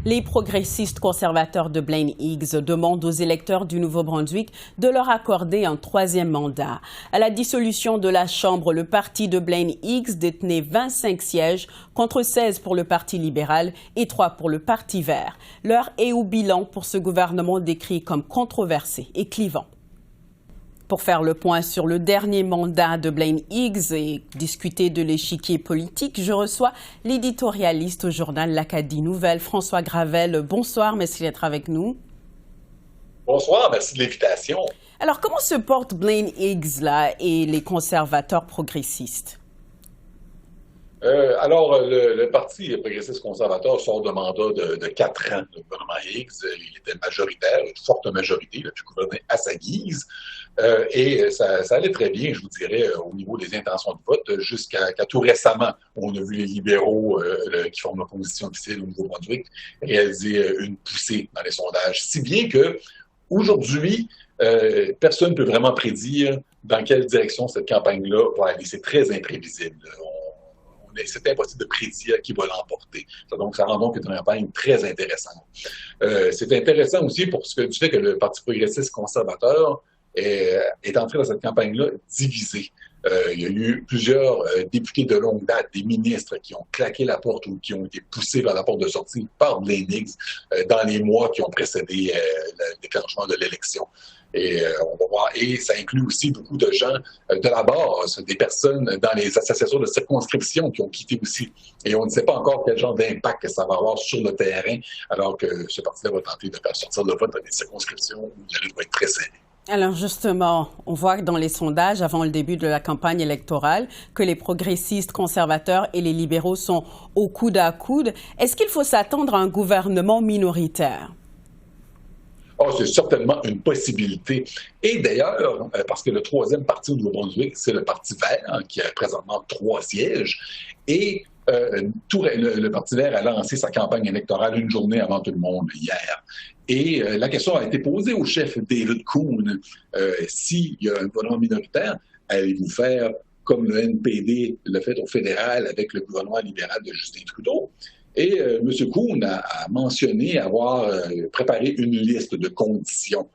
Les progressistes conservateurs de Blaine Higgs demandent aux électeurs du Nouveau-Brunswick de leur accorder un troisième mandat. À la dissolution de la Chambre, le parti de Blaine Higgs détenait 25 sièges contre 16 pour le Parti libéral et 3 pour le Parti vert. L'heure est au bilan pour ce gouvernement décrit comme controversé et clivant. Pour faire le point sur le dernier mandat de Blaine Higgs et discuter de l'échiquier politique, je reçois l'éditorialiste au journal L'Acadie Nouvelle, François Gravel. Bonsoir, merci d'être avec nous. Bonsoir, merci de l'invitation. Alors, comment se portent Blaine Higgs là, et les conservateurs progressistes? Le Parti progressiste conservateur sort de mandat de 4 ans de gouvernement Higgs. Il était majoritaire, une forte majorité, il a pu gouverner à sa guise. Ça allait très bien, je vous dirais, au niveau des intentions de vote, jusqu'à tout récemment. On a vu les libéraux qui forment l'opposition officielle au Nouveau-Brunswick réaliser une poussée dans les sondages. Si bien que aujourd'hui, personne ne peut vraiment prédire dans quelle direction cette campagne-là va aller. C'est très imprévisible. C'est impossible de prédire qui va l'emporter. Donc, ça rend donc une campagne très intéressante. C'est intéressant aussi du fait que le Parti progressiste conservateur est entré dans cette campagne-là divisé. Il y a eu plusieurs députés de longue date, des ministres qui ont claqué la porte ou qui ont été poussés vers la porte de sortie par Blaine Higgs dans les mois qui ont précédé le déclenchement de l'élection. On va voir. Et ça inclut aussi beaucoup de gens de la base, des personnes dans les associations de circonscription qui ont quitté aussi. Et on ne sait pas encore quel genre d'impact que ça va avoir sur le terrain, alors que ce parti-là va tenter de faire sortir le vote dans des circonscriptions où la lutte va être très serrée. Alors justement, on voit dans les sondages avant le début de la campagne électorale que les progressistes conservateurs et les libéraux sont au coude à coude. Est-ce qu'il faut s'attendre à un gouvernement minoritaire? Oh, c'est certainement une possibilité. Et d'ailleurs, parce que le troisième parti au Nouveau-Brunswick, c'est le Parti vert, qui a présentement 3 sièges. Et le Parti vert a lancé sa campagne électorale une journée avant tout le monde hier. Et la question a été posée au chef David Coon. S'il y a un gouvernement minoritaire, allez-vous faire comme le NPD l'a fait au fédéral avec le gouvernement libéral de Justin Trudeau? Et M. Coon a mentionné avoir préparé une liste de conditions,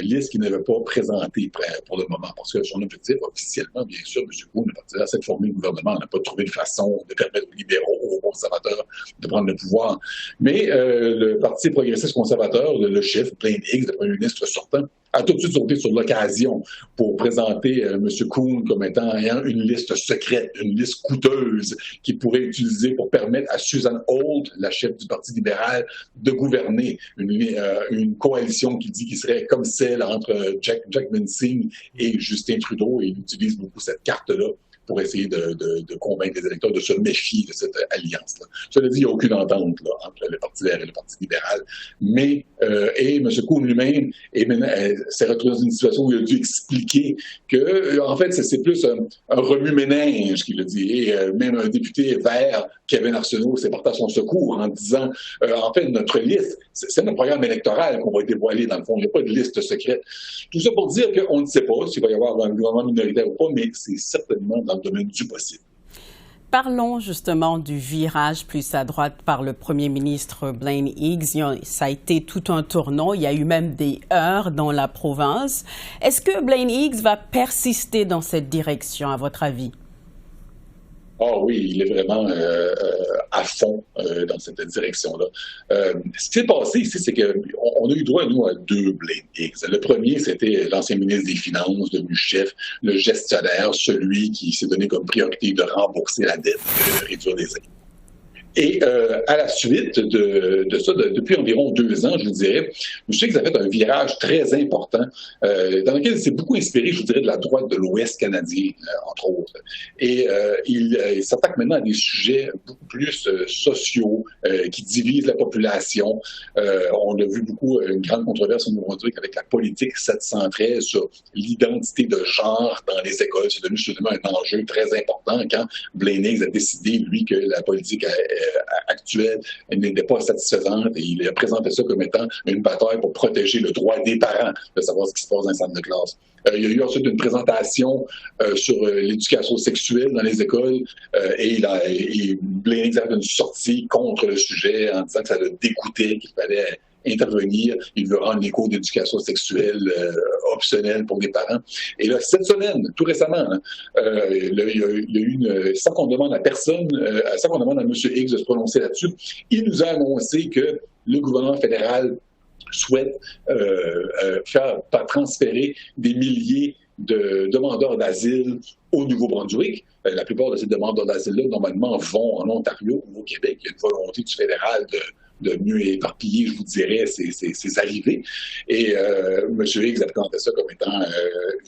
liste qu'il n'avait pas présentée pour le moment, parce que son objectif officiellement, bien sûr, M. Coon a parti à cette formule du gouvernement, n'a pas trouvé de façon de permettre aux libéraux, aux conservateurs de prendre le pouvoir. Mais le Parti progressiste conservateur, le chef, Blaine Higgs, le premier ministre sortant, a tout de suite sauté sur l'occasion pour présenter M. Coon comme ayant une liste secrète, une liste coûteuse qu'il pourrait utiliser pour permettre à Susan Holt, la chef du Parti libéral, de gouverner une coalition qui dit qu'il serait comme celle entre Jack Mincing et Justin Trudeau. Et il utilise beaucoup cette carte-là pour essayer de convaincre les électeurs de se méfier de cette alliance-là. Cela dit, il n'y a aucune entente là, entre le Parti vert et le Parti libéral. Mais M. Coon lui-même s'est retrouvé dans une situation où il a dû expliquer que, en fait, c'est plus un remue-ménage qu'il a dit. Et même un député vert, Kevin Arsenault, s'est porté à son secours en disant, en fait, notre liste, c'est notre programme électoral qu'on va dévoiler, dans le fond. Il n'y a pas de liste secrète. Tout ça pour dire qu'on ne sait pas s'il va y avoir un gouvernement minoritaire ou pas, mais c'est certainement dans le domaine du possible. Parlons justement du virage plus à droite par le premier ministre Blaine Higgs. Ça a été tout un tournant. Il y a eu même des heurts dans la province. Est-ce que Blaine Higgs va persister dans cette direction, à votre avis? Oh oui, il est vraiment à fond dans cette direction-là. Ce qui s'est passé ici, c'est qu'on a eu droit, nous, à 2 Blaine Higgs. Le premier, c'était l'ancien ministre des Finances, devenu chef, le gestionnaire, celui qui s'est donné comme priorité de rembourser la dette, de réduire les impôts. Et à la suite de ça, depuis environ 2 ans, je vous dirais, je sais que ça a fait un virage très important dans lequel il s'est beaucoup inspiré, je vous dirais, de la droite de l'Ouest canadien, entre autres. Et il s'attaque maintenant à des sujets beaucoup plus sociaux qui divisent la population. On a vu beaucoup une grande controverse au Nouveau-Brunswick avec la politique 713 sur l'identité de genre dans les écoles. C'est devenu justement un enjeu très important quand Blaine Higgs a décidé, lui, que la politique actuelle n'était pas satisfaisante et il a présenté ça comme étant une bataille pour protéger le droit des parents de savoir ce qui se passe dans les salles de classe. Il y a eu ensuite une présentation sur l'éducation sexuelle dans les écoles et Blaine Higgs a fait une sortie contre le sujet en disant que ça le dégoûtait, qu'il fallait intervenir. Il veut rendre les cours d'éducation sexuelle optionnels pour les parents. Et là, cette semaine, tout récemment, il y a eu sans qu'on demande à personne, sans qu'on demande à M. Higgs de se prononcer là-dessus, il nous a annoncé que le gouvernement fédéral souhaite faire transférer des milliers de demandeurs d'asile au Nouveau-Brunswick. La plupart de ces demandeurs d'asile-là, normalement, vont en Ontario ou au Québec. Il y a une volonté du fédéral de mieux éparpiller, je vous dirais, ces arrivées. Et M. Higgs a présenté ça comme étant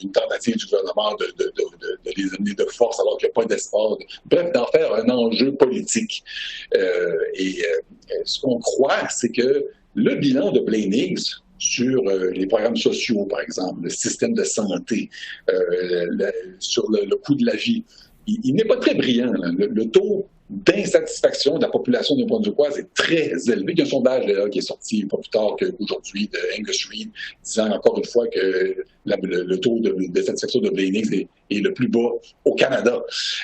une tentative du gouvernement de les amener de force alors qu'il n'y a pas d'espoir. Bref, d'en faire un enjeu politique. Ce qu'on croit, c'est que le bilan de Blaine Higgs sur les programmes sociaux, par exemple, le système de santé, sur le coût de la vie, il n'est pas très brillant. Le taux d'insatisfaction de la population néo-brunswickoise est très élevé. Il y a un sondage là, qui est sorti pas plus tard qu'aujourd'hui de Angus Reid disant encore une fois que le taux de satisfaction de Blaine Higgs est le plus bas au Canada.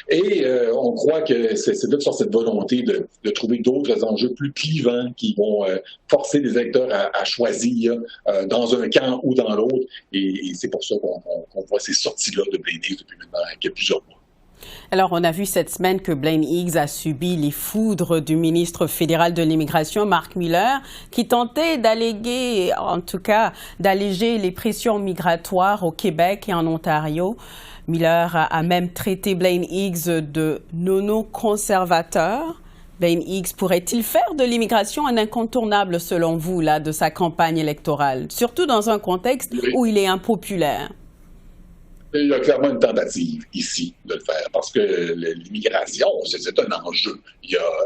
Et on croit que c'est là que sort cette volonté de trouver d'autres enjeux plus clivants qui vont forcer les électeurs à choisir dans un camp ou dans l'autre. Et c'est pour ça qu'on voit ces sorties-là de Blaine Higgs depuis maintenant plusieurs mois. Alors, on a vu cette semaine que Blaine Higgs a subi les foudres du ministre fédéral de l'Immigration, Mark Miller, qui tentait d'alléguer, en tout cas, d'alléger les pressions migratoires au Québec et en Ontario. Miller a même traité Blaine Higgs de nono-conservateur. Blaine Higgs pourrait-il faire de l'immigration un incontournable, selon vous, là, de sa campagne électorale, surtout dans un contexte où il est impopulaire? Il y a clairement une tentative ici de le faire parce que l'immigration, c'est un enjeu.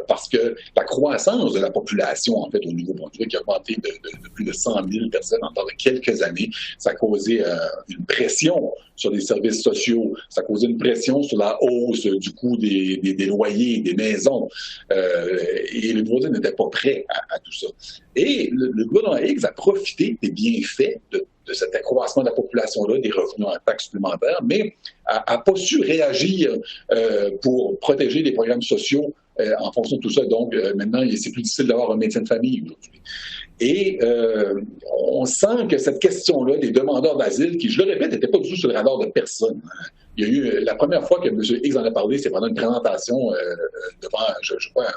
Parce que la croissance de la population, en fait, au Nouveau-Brunswick, a augmenté de plus de 100 000 personnes en quelques années. Ça a causé une pression sur les services sociaux. Ça a causé une pression sur la hausse du coût des loyers, des maisons. Et le Nouveau-Brunswick n'était pas prêt à tout ça. Et le gouvernement Higgs a profité des bienfaits de cet accroissement de la population-là, des revenus en taxes supplémentaires, mais n'a pas su réagir pour protéger les programmes sociaux en fonction de tout ça. Donc, maintenant, c'est plus difficile d'avoir un maintien de famille aujourd'hui. Et on sent que cette question-là des demandeurs d'asile, qui, je le répète, n'était pas du tout sur le radar de personne. Il y a eu, la première fois que M. Higgs en a parlé, c'est pendant une présentation devant, je crois,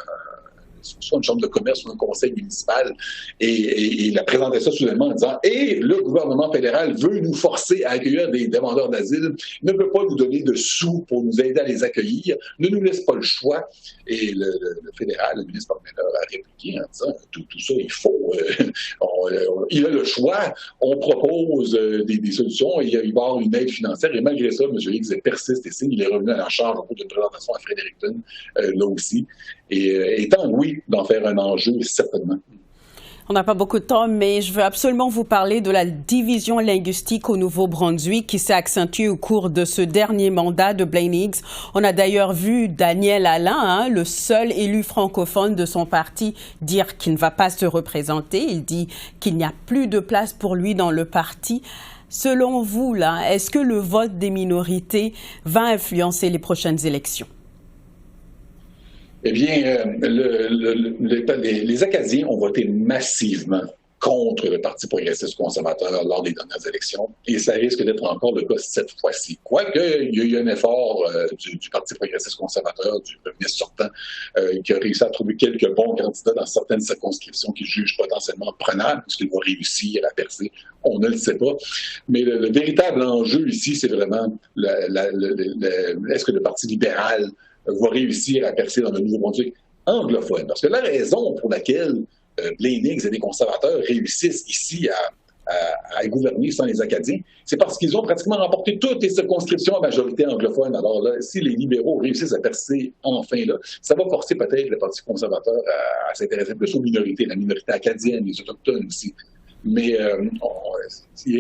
soit une chambre de commerce ou un conseil municipal, et il a présenté ça soudainement en disant « Et le gouvernement fédéral veut nous forcer à accueillir des demandeurs d'asile, ne peut pas nous donner de sous pour nous aider à les accueillir, ne nous laisse pas le choix. » Et le fédéral, le ministre Miller a répliqué en disant « Tout ça, il faut. Il a le choix. On propose des solutions. Il va y avoir une aide financière. » Et malgré ça, M. Higgs persiste et signe. Il est revenu à la charge au cours d'une présentation à Fredericton, là aussi. Et étant, oui, d'en faire un enjeu, certainement. On n'a pas beaucoup de temps, mais je veux absolument vous parler de la division linguistique au Nouveau-Brunswick qui s'est accentuée au cours de ce dernier mandat de Blaine Higgs. On a d'ailleurs vu Daniel Alain, le seul élu francophone de son parti, dire qu'il ne va pas se représenter. Il dit qu'il n'y a plus de place pour lui dans le parti. Selon vous, là, est-ce que le vote des minorités va influencer les prochaines élections? Eh bien, les Acadiens ont voté massivement contre le Parti progressiste conservateur lors des dernières élections, et ça risque d'être encore le cas cette fois-ci. Quoique, il y a eu un effort du Parti progressiste conservateur, du ministre sortant, qui a réussi à trouver quelques bons candidats dans certaines circonscriptions qu'il juge potentiellement prenables, puisqu'il va réussir à percer. On ne le sait pas. Mais le véritable enjeu ici, c'est vraiment est-ce que le Parti libéral va réussir à percer dans le Nouveau-Brunswick anglophone. Parce que la raison pour laquelle Blaine Higgs et les conservateurs réussissent ici à gouverner sans les Acadiens, c'est parce qu'ils ont pratiquement remporté toutes les circonscriptions à majorité anglophone. Alors là, si les libéraux réussissent à percer enfin, là, ça va forcer peut-être le Parti conservateur à s'intéresser plus aux minorités, la minorité acadienne, les Autochtones aussi. Mais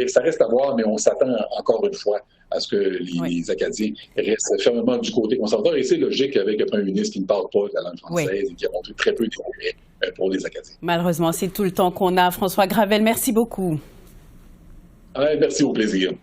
ça reste à voir, mais on s'attend encore une fois à ce que les Acadiens restent fermement du côté conservateur. Et c'est logique avec un premier ministre qui ne parle pas la langue française et qui a montré très peu d'intérêt pour les Acadiens. Malheureusement, c'est tout le temps qu'on a. François Gravel, merci beaucoup. Merci, au plaisir.